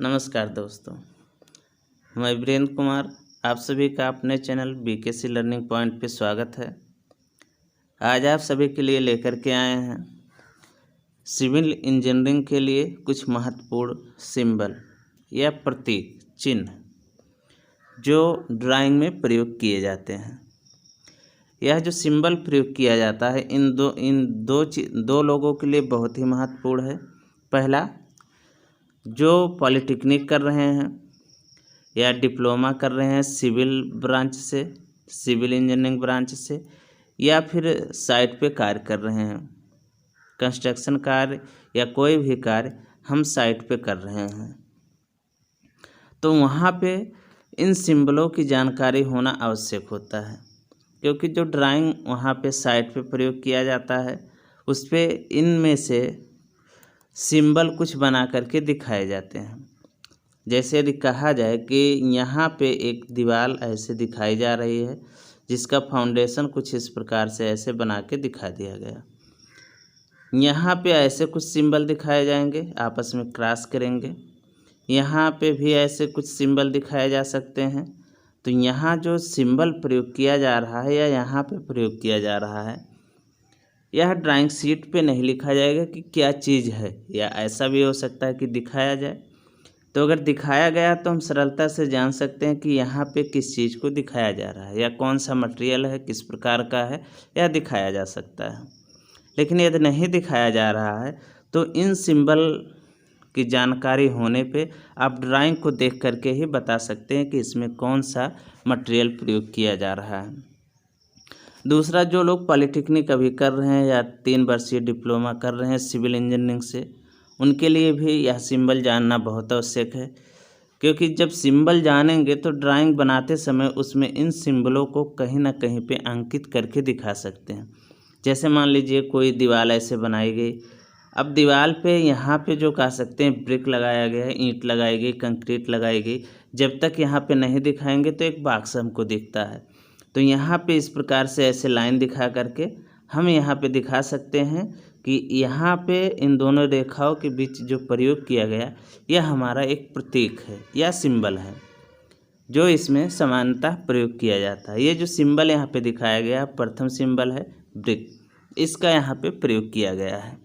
नमस्कार दोस्तों, मैं वीरेंद्र कुमार। आप सभी का अपने चैनल बीकेसी लर्निंग पॉइंट पे स्वागत है। आज आप सभी के लिए लेकर के आए हैं सिविल इंजीनियरिंग के लिए कुछ महत्वपूर्ण सिंबल या प्रतीक चिन्ह जो ड्राइंग में प्रयोग किए जाते हैं। यह जो सिंबल प्रयोग किया जाता है इन दो लोगों के लिए बहुत ही महत्वपूर्ण है। पहला, जो पॉलिटेक्निक कर रहे हैं या डिप्लोमा कर रहे हैं सिविल ब्रांच से, सिविल इंजीनियरिंग ब्रांच से, या फिर साइट पे कार्य कर रहे हैं, कंस्ट्रक्शन कार्य या कोई भी कार्य हम साइट पे कर रहे हैं, तो वहाँ पे इन सिंबलों की जानकारी होना आवश्यक होता है। क्योंकि जो ड्राइंग वहाँ पे साइट पे प्रयोग किया जाता है उस पे इनमें से सिंबल कुछ बना करके दिखाए जाते हैं। जैसे यदि कहा जाए कि यहाँ पे एक दीवार ऐसे दिखाई जा रही है जिसका फाउंडेशन कुछ इस प्रकार से ऐसे बना के दिखा दिया गया। यहाँ पे ऐसे कुछ सिंबल दिखाए जाएंगे, आपस में क्रॉस करेंगे। यहाँ पे भी ऐसे कुछ सिंबल दिखाए जा सकते हैं। तो यहाँ जो सिंबल प्रयोग किया जा रहा है या यहाँ पे प्रयोग किया जा रहा है, यह ड्राइंग शीट पे नहीं लिखा जाएगा कि क्या चीज़ है, या ऐसा भी हो सकता है कि दिखाया जाए। तो अगर दिखाया गया तो हम सरलता से जान सकते हैं कि यहाँ पे किस चीज़ को दिखाया जा रहा है या कौन सा मटेरियल है, किस प्रकार का है, यह दिखाया जा सकता है। लेकिन यदि नहीं दिखाया जा रहा है तो इन सिंबल की जानकारी होने पे आप ड्राइंग को देख करके ही बता सकते हैं कि इसमें कौन सा मटेरियल प्रयोग किया जा रहा है। दूसरा, जो लोग पॉलिटेक्निक अभी कर रहे हैं या 3 वर्षीय डिप्लोमा कर रहे हैं सिविल इंजीनियरिंग से, उनके लिए भी यह सिंबल जानना बहुत आवश्यक है। क्योंकि जब सिंबल जानेंगे तो ड्राइंग बनाते समय उसमें इन सिंबलों को कहीं ना कहीं पे अंकित करके दिखा सकते हैं। जैसे मान लीजिए कोई दीवार ऐसे बनाई गई, अब दीवार पे यहाँ पे जो कह सकते हैं ब्रिक लगाया गया है, ईंट लगाई गई, कंक्रीट लगाई गई, जब तक यहाँ पे नहीं दिखाएंगे तो एक बॉक्स हमको दिखता है। तो यहाँ पे इस प्रकार से ऐसे लाइन दिखा करके हम यहाँ पे दिखा सकते हैं कि यहाँ पे इन दोनों रेखाओं के बीच जो प्रयोग किया गया यह हमारा एक प्रतीक है या सिंबल है, जो इसमें समानता प्रयोग किया जाता है। ये जो सिंबल यहाँ पे दिखाया गया प्रथम सिंबल है ब्रिक, इसका यहाँ पे प्रयोग किया गया है।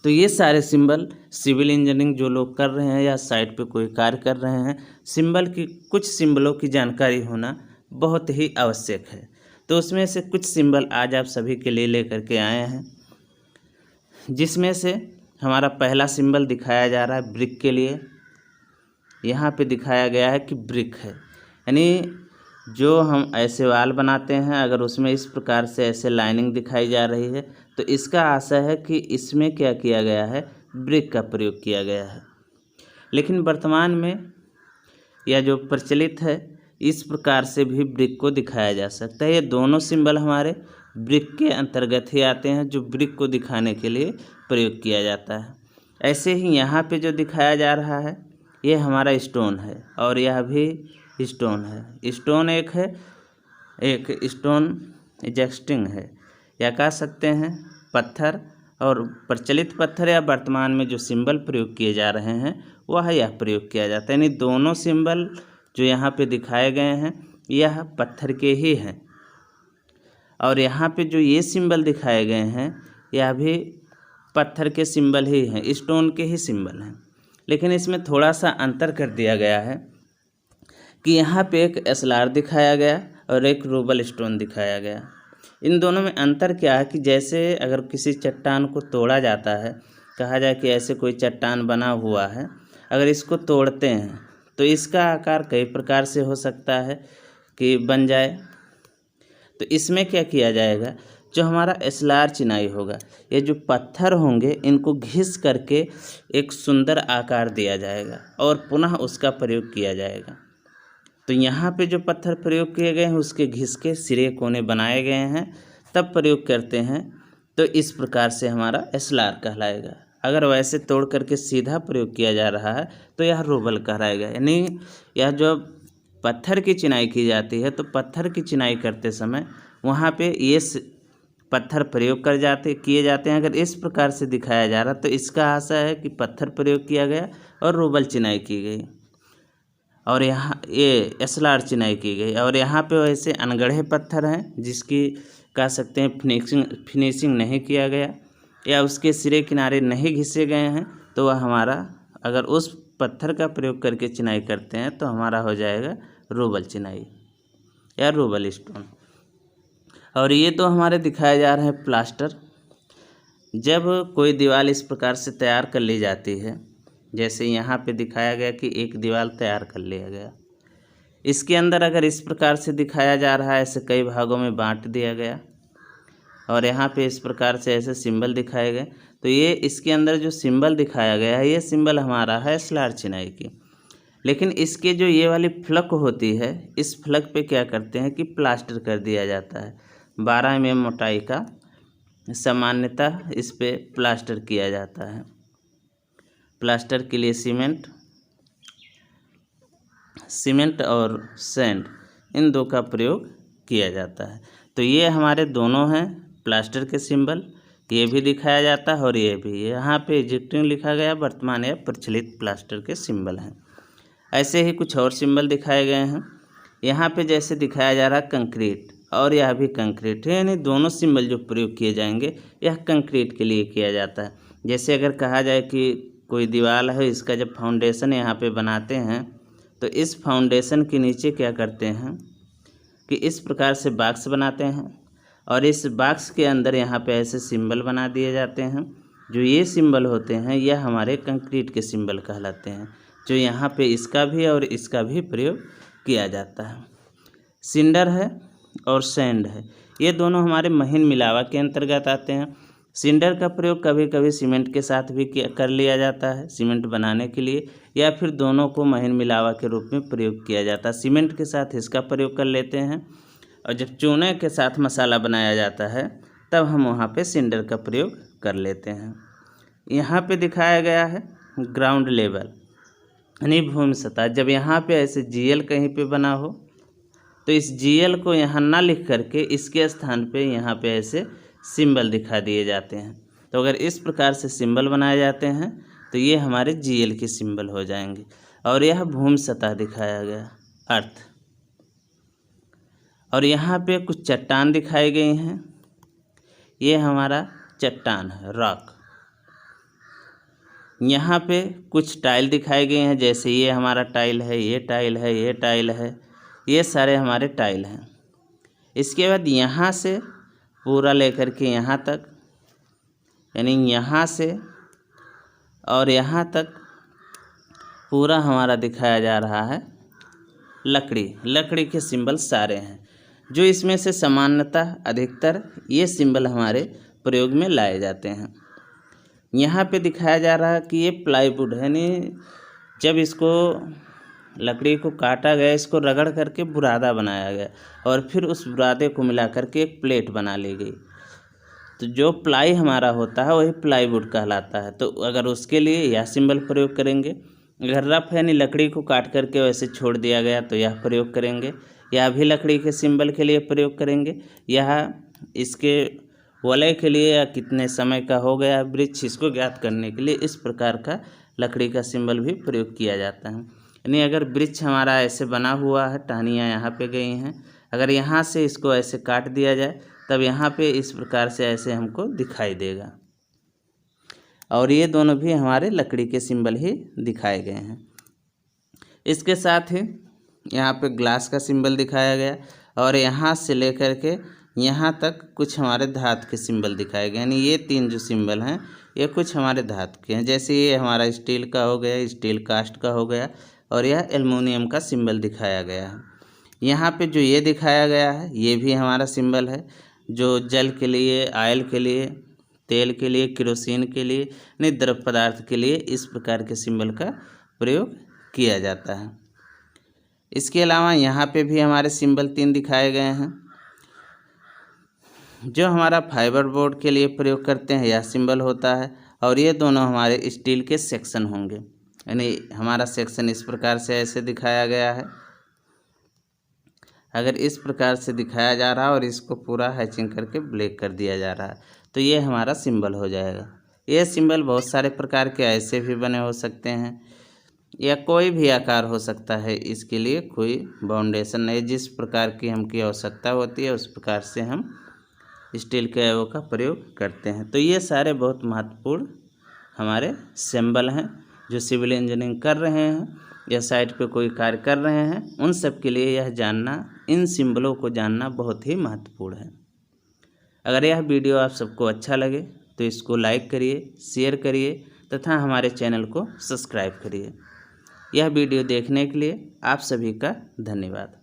तो ये सारे सिंबल सिविल इंजीनियरिंग जो लोग कर रहे हैं या साइट पे कोई कार्य कर रहे हैं, सिंबल की कुछ सिंबलों की जानकारी होना बहुत ही आवश्यक है। तो उसमें से कुछ सिंबल आज आप सभी के लिए लेकर के आए हैं, जिसमें से हमारा पहला सिंबल दिखाया जा रहा है ब्रिक के लिए। यहाँ पे दिखाया गया है कि ब्रिक है, यानी जो हम ऐसे वाल बनाते हैं, अगर उसमें इस प्रकार से ऐसे लाइनिंग दिखाई जा रही है तो इसका आशय है कि इसमें क्या किया गया है, ब्रिक का प्रयोग किया गया है। लेकिन वर्तमान में यह जो प्रचलित है, इस प्रकार से भी ब्रिक को दिखाया जा सकता है। ये दोनों सिंबल हमारे ब्रिक के अंतर्गत ही आते हैं, जो ब्रिक को दिखाने के लिए प्रयोग किया जाता है। ऐसे ही यहाँ पे जो दिखाया जा रहा है ये हमारा स्टोन है, और यह भी स्टोन है। स्टोन एक है, एक स्टोन एडजस्टिंग है, या कह सकते हैं पत्थर। और प्रचलित पत्थर या वर्तमान में जो सिंबल प्रयोग किए जा रहे हैं वह यह प्रयोग किया जाता है। यानी दोनों सिंबल जो यहाँ पे दिखाए गए हैं यह पत्थर के ही हैं, और यहाँ पे जो ये सिंबल दिखाए गए हैं यह भी पत्थर के सिंबल ही हैं, स्टोन के ही सिंबल हैं। लेकिन इसमें थोड़ा सा अंतर कर दिया गया है कि यहाँ पे एक एस्लार दिखाया गया और एक रूबल स्टोन दिखाया गया। इन दोनों में अंतर क्या है कि जैसे अगर किसी चट्टान को तोड़ा जाता है, कहा जाए कि ऐसे कोई चट्टान बना हुआ है, अगर इसको तोड़ते हैं तो इसका आकार कई प्रकार से हो सकता है कि बन जाए। तो इसमें क्या किया जाएगा, जो हमारा एस्लार चिनाई होगा, ये जो पत्थर होंगे इनको घिस करके एक सुंदर आकार दिया जाएगा और पुनः उसका प्रयोग किया जाएगा। तो यहाँ पे जो पत्थर प्रयोग किए गए हैं उसके घिस के सिरे कोने बनाए गए हैं, तब प्रयोग करते हैं, तो इस प्रकार से हमारा एस्लार कहलाएगा। अगर वैसे तोड़ करके सीधा प्रयोग किया जा रहा है तो यह रूबल कहलाएगा। यानी यह जो पत्थर की चिनाई की जाती है तो पत्थर की चिनाई करते समय वहाँ पे ये पत्थर प्रयोग किए जाते हैं। अगर इस प्रकार से दिखाया जा रहा तो इसका आशय है कि पत्थर प्रयोग किया गया और रूबल चिनाई की गई, और यहाँ ये एसलार चिनाई की गई। और यहाँ पे वैसे अनगढ़े पत्थर हैं जिसकी कह सकते हैं फिनिशिंग नहीं किया गया या उसके सिरे किनारे नहीं घिसे गए हैं, तो वह हमारा अगर उस पत्थर का प्रयोग करके चिनाई करते हैं तो हमारा हो जाएगा रूबल चिनाई या रूबल स्टोन। और ये तो हमारे दिखाए जा रहे हैं प्लास्टर। जब कोई दीवार इस प्रकार से तैयार कर ली जाती है, जैसे यहाँ पे दिखाया गया कि एक दीवार तैयार कर लिया गया, इसके अंदर अगर इस प्रकार से दिखाया जा रहा है, ऐसे कई भागों में बांट दिया गया और यहाँ पे इस प्रकार से ऐसे सिंबल दिखाए गए, तो ये इसके अंदर जो सिंबल दिखाया गया है ये सिंबल हमारा है एसलार चिनाई की। लेकिन इसके जो ये वाली फ्लक होती है, इस फ्लक पे क्या करते हैं कि प्लास्टर कर दिया जाता है। 12 mm मोटाई का सामान्यतः इस पे प्लास्टर किया जाता है। प्लास्टर के लिए सीमेंट और सैंड इन दो का प्रयोग किया जाता है। तो ये हमारे दोनों हैं प्लास्टर के सिंबल, ये भी दिखाया जाता है और ये भी। यहाँ पे एग्जिस्टिंग लिखा गया, वर्तमान या प्रचलित प्लास्टर के सिंबल हैं। ऐसे ही कुछ और सिंबल दिखाए गए हैं। यहाँ पे जैसे दिखाया जा रहा है कंक्रीट, और यह भी कंक्रीट है, यानी दोनों सिंबल जो प्रयोग किए जाएंगे यह कंक्रीट के लिए किया जाता है। जैसे अगर कहा जाए कि कोई दीवार है, इसका जब फाउंडेशन यहाँ पे बनाते हैं तो इस फाउंडेशन के नीचे क्या करते हैं कि इस प्रकार से बॉक्स बनाते हैं और इस बॉक्स के अंदर यहाँ पे ऐसे सिंबल बना दिए जाते हैं। जो ये सिंबल होते हैं यह हमारे कंक्रीट के सिंबल कहलाते हैं, जो यहाँ पे इसका भी और इसका भी प्रयोग किया जाता है। सिंडर है और सैंड है, ये दोनों हमारे महीन मिलावा के अंतर्गत आते हैं। सिंडर का प्रयोग कभी कभी सीमेंट के साथ भी कर लिया जाता है सीमेंट बनाने के लिए, या फिर दोनों को महीन मिलावा के रूप में प्रयोग किया जाता है। सीमेंट के साथ इसका प्रयोग कर लेते हैं और जब चूने के साथ मसाला बनाया जाता है तब हम वहाँ पे सिंडर का प्रयोग कर लेते हैं। यहाँ पे दिखाया गया है ग्राउंड लेवल यानी भूमि सतह। जब यहाँ पे ऐसे GL कहीं पे बना हो तो इस GL को यहाँ ना लिख करके इसके स्थान पे यहाँ पे ऐसे सिंबल दिखा दिए जाते हैं। तो अगर इस प्रकार से सिंबल बनाए जाते हैं तो ये हमारे GL के सिंबल हो जाएंगे। और यह भूमि सतह दिखाया गया अर्थ। और यहाँ पे कुछ चट्टान दिखाई गई हैं, ये हमारा चट्टान है रॉक। यहाँ पे कुछ टाइल दिखाए गए हैं, जैसे ये हमारा टाइल है, ये टाइल है, ये टाइल है, ये सारे हमारे टाइल हैं। इसके बाद यहाँ से पूरा लेकर के यहाँ तक, यानी यहाँ से और यहाँ तक पूरा हमारा दिखाया जा रहा है लकड़ी के सिंबल सारे हैं। जो इसमें से सामान्यतः अधिकतर ये सिंबल हमारे प्रयोग में लाए जाते हैं। यहाँ पे दिखाया जा रहा है कि ये प्लाईवुड है, यानी जब इसको लकड़ी को काटा गया, इसको रगड़ करके बुरादा बनाया गया और फिर उस बुरादे को मिला करके एक प्लेट बना ली गई। तो जो प्लाई हमारा होता है वही प्लाईवुड कहलाता है। तो अगर उसके लिए यह सिंबल प्रयोग करेंगे। अगर रफ यानी लकड़ी को काट करके वैसे छोड़ दिया गया तो यह प्रयोग करेंगे। यह भी लकड़ी के सिंबल के लिए प्रयोग करेंगे। यह इसके वलय के लिए या कितने समय का हो गया वृक्ष, इसको ज्ञात करने के लिए इस प्रकार का लकड़ी का सिंबल भी प्रयोग किया जाता है। यानी अगर वृक्ष हमारा ऐसे बना हुआ है, टहनियाँ यहाँ पे गई हैं, अगर यहाँ से इसको ऐसे काट दिया जाए तब यहाँ पे इस प्रकार से ऐसे हमको दिखाई देगा। और ये दोनों भी हमारे लकड़ी के सिंबल ही दिखाए गए हैं। इसके साथ ही यहाँ पे ग्लास का सिंबल दिखाया गया और यहाँ से लेकर के यहाँ तक कुछ हमारे धातु के सिंबल दिखाए गए। यानी ये 3 जो सिंबल हैं ये कुछ हमारे धातु के हैं। जैसे ये हमारा स्टील का हो गया, स्टील कास्ट का हो गया, और यह एल्युमिनियम का सिंबल दिखाया गया है। यहाँ पे जो ये दिखाया गया है ये भी हमारा सिंबल है, जो जल के लिए, ऑयल के लिए, तेल के लिए, केरोसिन के लिए, नहीं द्रव पदार्थ के लिए इस प्रकार के सिंबल का प्रयोग किया जाता है। इसके अलावा यहाँ पे भी हमारे सिंबल 3 दिखाए गए हैं। जो हमारा फाइबर बोर्ड के लिए प्रयोग करते हैं यह सिंबल होता है, और ये दोनों हमारे स्टील के सेक्शन होंगे। यानी हमारा सेक्शन इस प्रकार से ऐसे दिखाया गया है। अगर इस प्रकार से दिखाया जा रहा है और इसको पूरा हैचिंग करके ब्लैक कर दिया जा रहा है तो ये हमारा सिंबल हो जाएगा। ये सिंबल बहुत सारे प्रकार के ऐसे भी बने हो सकते हैं या कोई भी आकार हो सकता है, इसके लिए कोई बाउंडेशन नहीं। जिस प्रकार की हमकी आवश्यकता होती है उस प्रकार से हम स्टील के अवयव का प्रयोग करते हैं। तो ये सारे बहुत महत्वपूर्ण हमारे सिंबल हैं जो सिविल इंजीनियरिंग कर रहे हैं या साइट पे कोई कार्य कर रहे हैं, उन सब के लिए यह जानना, इन सिंबलों को जानना बहुत ही महत्वपूर्ण है। अगर यह वीडियो आप सबको अच्छा लगे तो इसको लाइक करिए, शेयर करिए तथा हमारे चैनल को सब्सक्राइब करिए। यह वीडियो देखने के लिए आप सभी का धन्यवाद।